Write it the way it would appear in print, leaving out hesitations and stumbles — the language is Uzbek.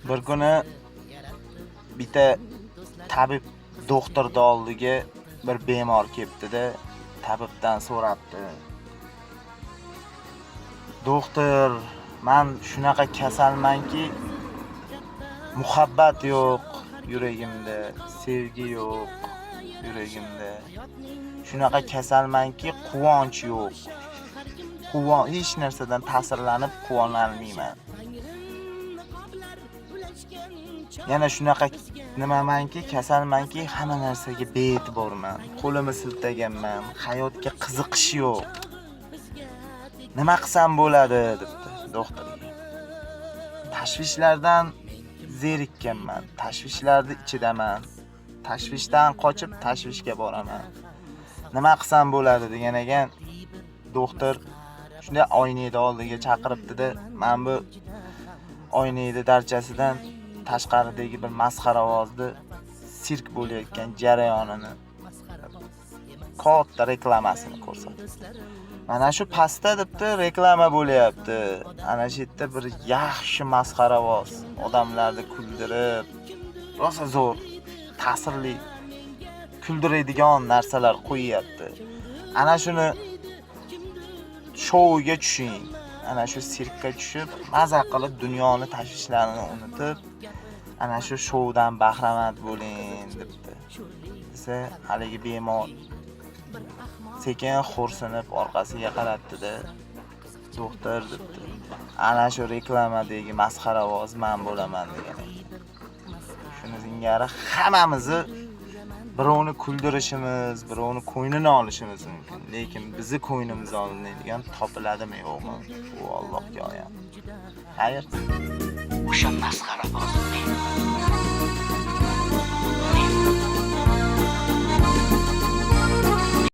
Bir kuni bitta tabib doktorning oldiga bir bemor kelibdi-da, tabibdan so'rabdi. Doktor, men shunaqa kasalmanki, muhabbat yo'q yuragimda, sevgi yo'q yuragimda. Shunaqa kasalmanki, quvonch yo'q. Hech narsadan ta'sirlanib quvona olmayman. Yana shunaqa nimamanki, kasalmanki, hamma narsaga bee'tiborman. Qo'limni siltaganman, hayotga qiziqish yo'q. Nima qilsam bo'ladi, debdi doktorga. Tashvishlardan zerikkanman, tashvishlarning ichidaman. Tashvishdan qochib tashvishga boraman. Nima qilsam bo'ladi degan ekan, doktor shunday oynani oldiga chaqiribdi-da, men bu oynani darchasidan tashqaridagi bir masxara ovozda sirk bo'layotgan jarayonini, katta reklamasini ko'rsatdi. Mana shu pastda debdi reklama bo'layapti. Ana shu yerda bir yaxshi masxara ovoz, odamlarni kuldirib, rosa zo'r, ta'sirli, kuldiradigan narsalar qo'yyapti. Ana shuni shouga tushing. Ana shu sirkka tushib, maza qilib dunyoni tashvishlarini unutib, ana shu shoudan bahramand bo'ling, debdi. Desa, haligi bemor sekin xo'rsinib orqasiga qaratdi-da, doktor debdi. Ana shu reklamadagi masxara ovoz men bo'laman degan ekan. Shuni singari hammamizni birovni kuldirishimiz, birovni ko'nglini olishimiz mumkin, lekin bizni ko'nglimizni olmaydigan topiladimi yo'qmi? Bu Allohga oyon. Xayr. O'sha masxara boz